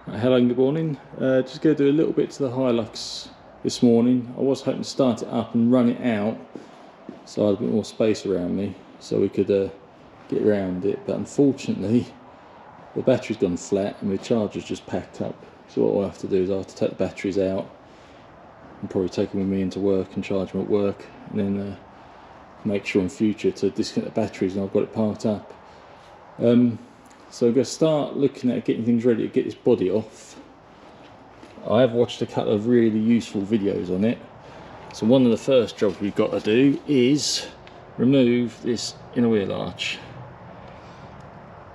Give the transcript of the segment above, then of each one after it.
Hello and good morning. Just going to do a little bit to the Hilux this morning. I was hoping to start it up and run it out so I had a bit more space around me so we could get around it, but unfortunately the battery's gone flat and my charger's just packed up. So what I'll have to do is I'll have to take the batteries out and probably take them with me into work and charge them at work, and then make sure in future to disconnect the batteries and I've got it parked up. So I'm going to start looking at getting things ready to get this body off. I have watched a couple of really useful videos on it. So one of the first jobs we've got to do is remove this inner wheel arch.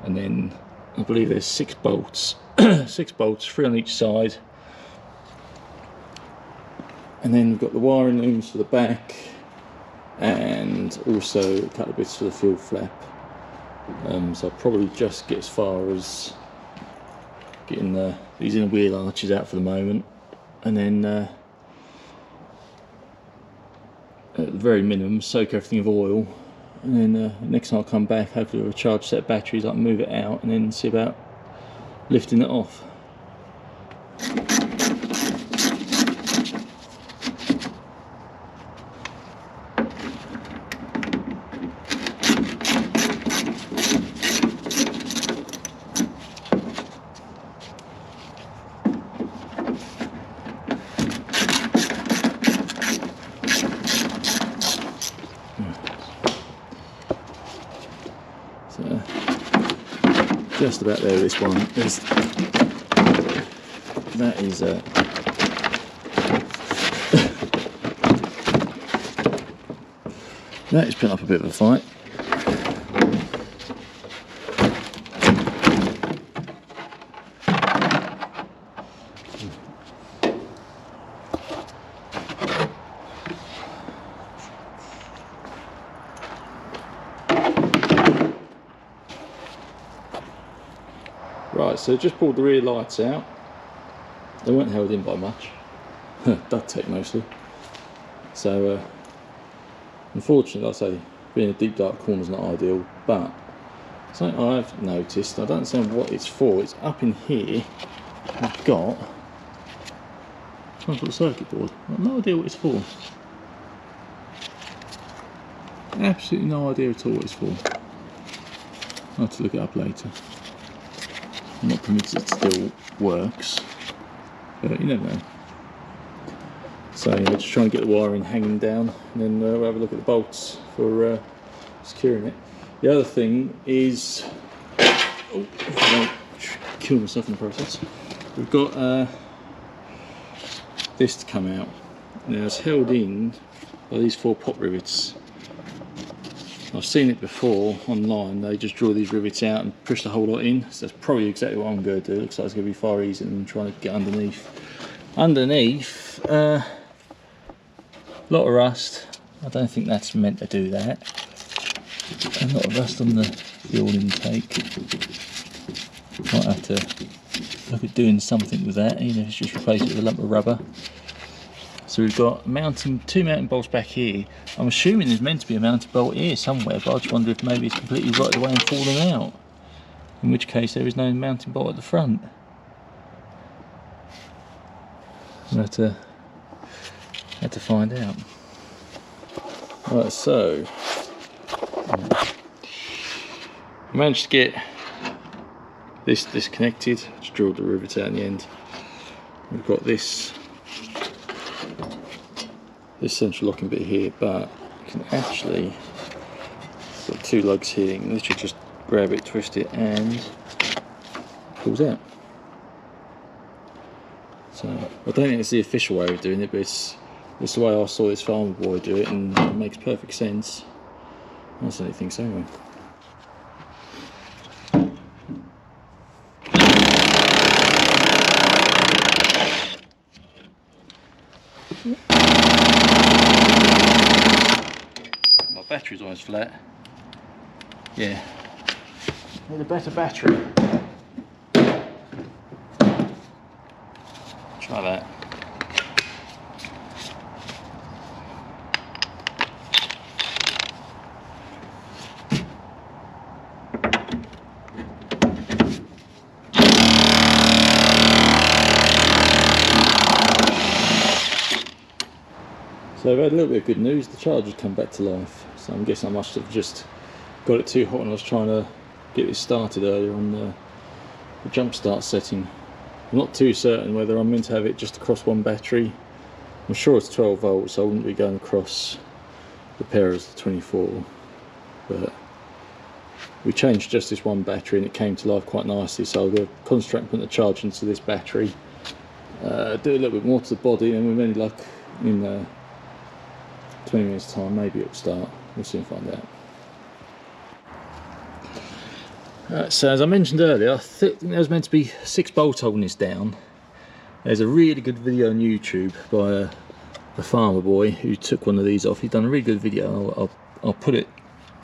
And then I believe there's 6 bolts. 6 bolts, 3 on each side. And then we've got the wiring looms for the back and also a couple of bits for the fuel flap. So I'll probably just get as far as getting these inner wheel arches out for the moment, and then at the very minimum soak everything with oil, and then next time I'll come back, hopefully with a charged set of batteries I can move it out and then see about lifting it off. Just about there, this one is, that is that is putting up a bit of a fight. Right, so just pulled the rear lights out. They weren't held in by much, duct tape mostly. So unfortunately, like I say, being a deep dark corner is not ideal, but something I've noticed, I don't understand what it's for. It's up in here, I've got some sort of circuit board. I've no idea what it's for. Absolutely no idea at all what it's for. I'll have to look it up later. I'm not convinced it still works, but you never know. So yeah, just trying to get the wiring hanging down, and then we'll have a look at the bolts for securing it. The other thing is, oh, I don't kill myself in the process. We've got this to come out. Now it's held in by these 4 pop rivets. I've seen it before online. They just draw these rivets out and push the whole lot in. So that's probably exactly what I'm going to do. It looks like it's going to be far easier than trying to get underneath. Underneath, a lot of rust. I don't think that's meant to do that. A lot of rust on the fuel intake. Might have to look at doing something with that, even if it's just replace it with a lump of rubber. So we've got 2 mounting bolts back here. I'm assuming there's meant to be a mounting bolt here somewhere, but I just wonder if maybe it's completely rotted away and fallen out. In which case there is no mounting bolt at the front. We'll have to find out. Right, so I managed to get this disconnected. Just drilled the rivets out in the end. We've got this central locking bit here, but you can actually, got 2 lugs here, you can literally just grab it, twist it, and it pulls out. So I don't think it's the official way of doing it, but it's the way I saw this farmer boy do it, and it makes perfect sense. I certainly think so anyway. Battery's almost flat. Yeah. Need a better battery. Try that. So I've had a little bit of good news. The charger's come back to life. So I'm guessing I must have just got it too hot when I was trying to get it started earlier on the jump start setting. I'm not too certain whether I'm meant to have it just across one battery. I'm sure it's 12 volts, so I wouldn't be going across the pair as the 24. But we changed just this one battery and it came to life quite nicely, so I'll go concentrate on putting the charge into this battery, do a little bit more to the body, and with any luck in 20 minutes time maybe it'll start. We'll soon find out. So as I mentioned earlier, I think there was meant to be 6 bolts holding this down. There's a really good video on YouTube by a farmer boy who took one of these off. He's done a really good video. I'll put it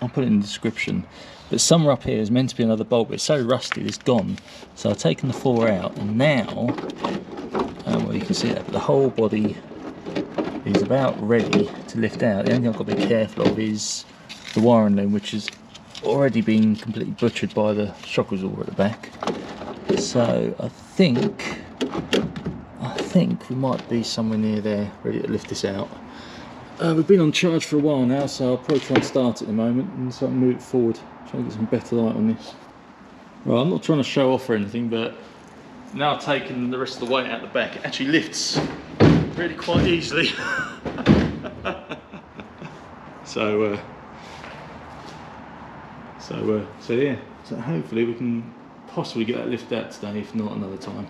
in the description. But somewhere up here is meant to be another bolt, but it's so rusty it's gone. So I've taken the 4 out, and now, well, you can see that, but the whole body is about ready to lift out. The only thing I've got to be careful of is the wiring loom, which has already been completely butchered by the shock absorber at the back. So I think we might be somewhere near there, ready to lift this out. We've been on charge for a while now, so I'll probably try and start it in a moment and so I can move it forward, try and get some better light on this. Right, I'm not trying to show off or anything, but now I've taken the rest of the weight out the back, it actually lifts really quite easily. So yeah, so hopefully we can possibly get that lift out today, if not another time.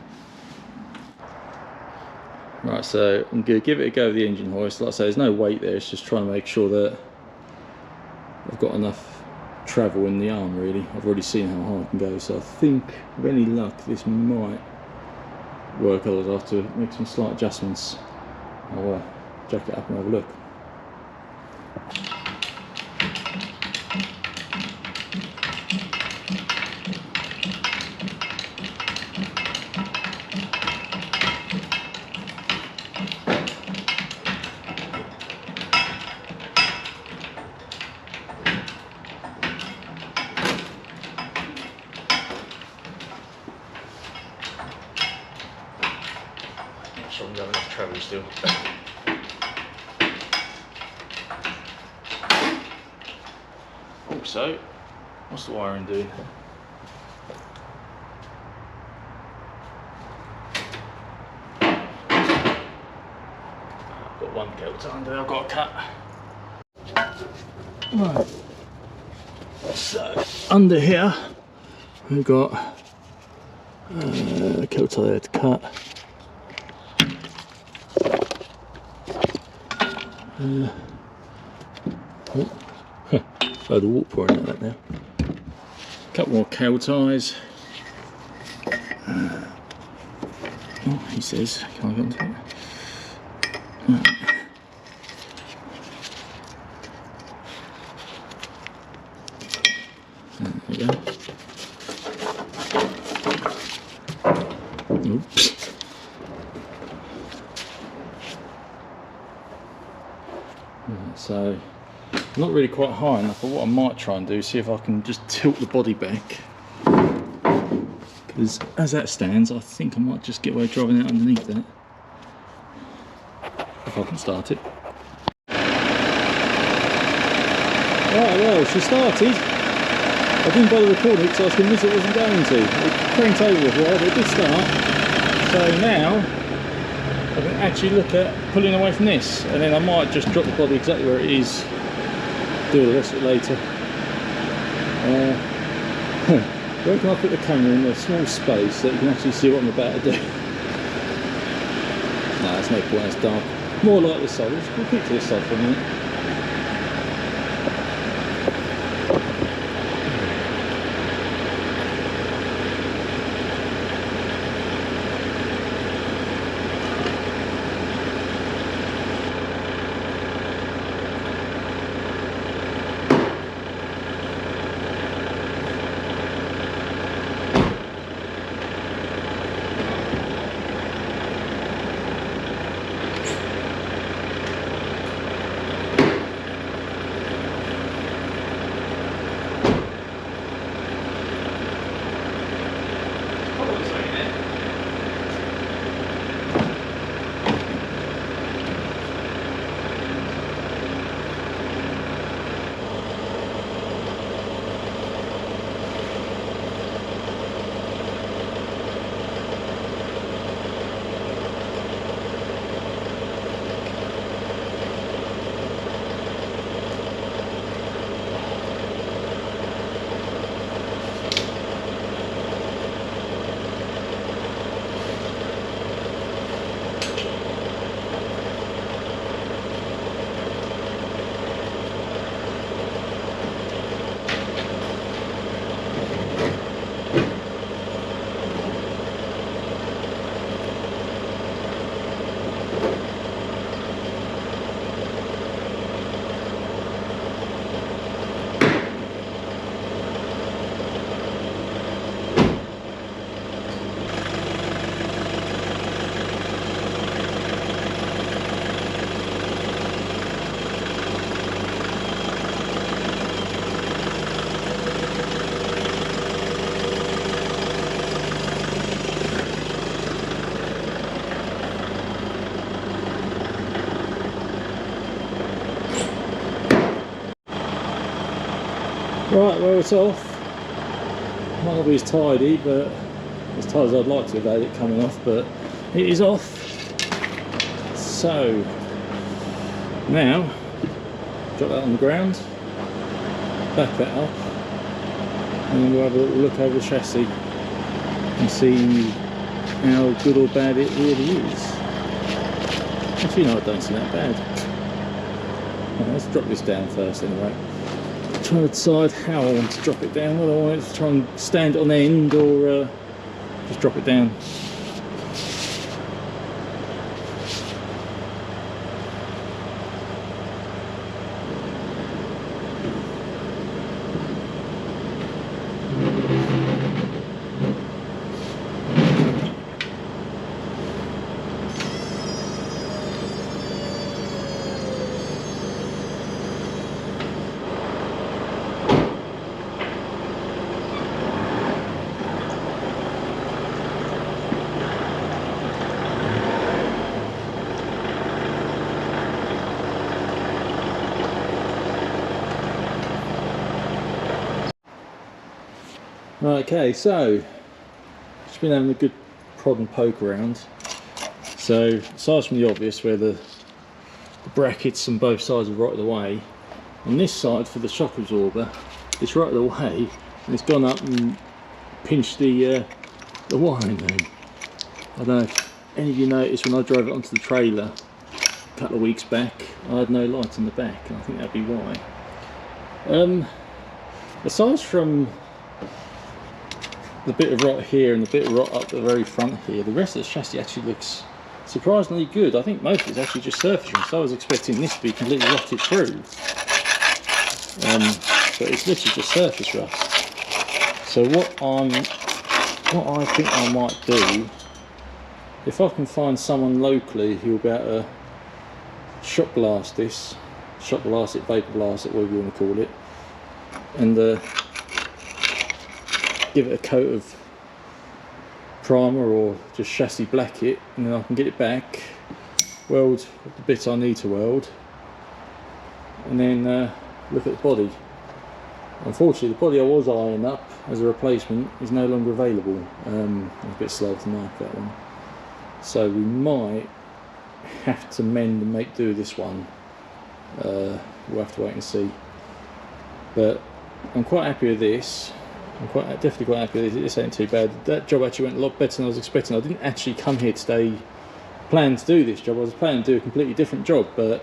Right, so I'm going to give it a go with the engine hoist. Like I say, there's no weight there, it's just trying to make sure that I've got enough travel in the arm really. I've already seen how high I can go, so I think with any luck this might work, otherwise I'll have to make some slight adjustments. I'll jack it up and have a look. I'm going to have travel still. Also, what's the wiring doing? I've got one cable to undo, I've got to cut. Right, so under here we've got a cable tie there to cut. Load of water pouring out that now. Couple more cable ties. Oh, he says, can I get onto it? Right. There we go. Oops. So not really quite high enough, but what I might try and do is see if I can just tilt the body back, because as that stands I think I might just get away driving out underneath that if I can start it. Right, well, she started. I didn't bother recording it because I was convinced it wasn't going to. It cranked over a while, but it did start. So now I can actually look at pulling away from this, and then I might just drop the body exactly where it is, do the rest of it later. Where can I put the camera in a small space so that you can actually see what I'm about to do? No, there's no point, it's dark. More like this side, we'll keep to this side for a minute. well, it's off. Might not be as tidy, but as tight as I'd like to have had it coming off, but it is off. So now drop that on the ground, back that up, and then we'll have a little look over the chassis and see how good or bad it really is. Actually, no, I don't see that bad. Right, let's drop this down first anyway. Trying to decide how I want to drop it down, whether I want it to try and stand on end or just drop it down. Okay, so just been having a good prod and poke around. So aside from the obvious where the brackets on both sides are right of the way, on this side for the shock absorber it's right of the way and it's gone up and pinched the wiring loom. I don't know if any of you noticed when I drove it onto the trailer a couple of weeks back, I had no light on the back, and I think that'd be why. Aside from the bit of rot here and the bit of rot up the very front here, the rest of the chassis actually looks surprisingly good. I think most of it's actually just surface rust, so I was expecting this to be completely rotted through, but it's literally just surface rust. So what I think I might do, if I can find someone locally who will be able to shot blast this, shot blast it, vapor blast it, whatever you want to call it, and give it a coat of primer or just chassis black it, and then I can get it back, weld the bit I need to weld, and then look at the body. Unfortunately, the body I was eyeing up as a replacement is no longer available. I'm a bit slow to mark that one, so we might have to mend and make do with this one. We'll have to wait and see, but I'm quite happy with this. I'm definitely quite happy with it. This ain't too bad. That job actually went a lot better than I was expecting. I didn't actually come here today planning to do this job. I was planning to do a completely different job, but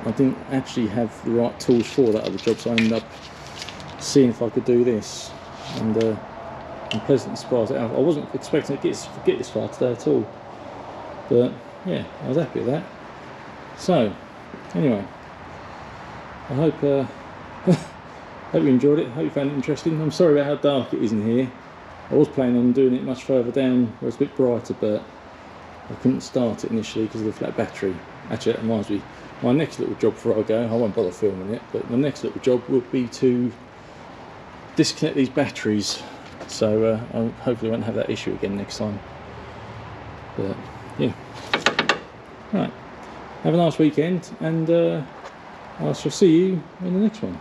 I didn't actually have the right tools for that other job, so I ended up seeing if I could do this, and I'm pleasantly surprised. I wasn't expecting to get this far today at all, but yeah, I was happy with that. So anyway, I hope hope you enjoyed it, hope you found it interesting. I'm sorry about how dark it is in here. I was planning on doing it much further down where it's a bit brighter, but I couldn't start it initially because of the flat battery. Actually, that reminds me, my next little job before I go, I won't bother filming it, but my next little job will be to disconnect these batteries, so I hopefully won't have that issue again next time. But yeah, right, have a nice weekend, and I shall see you in the next one.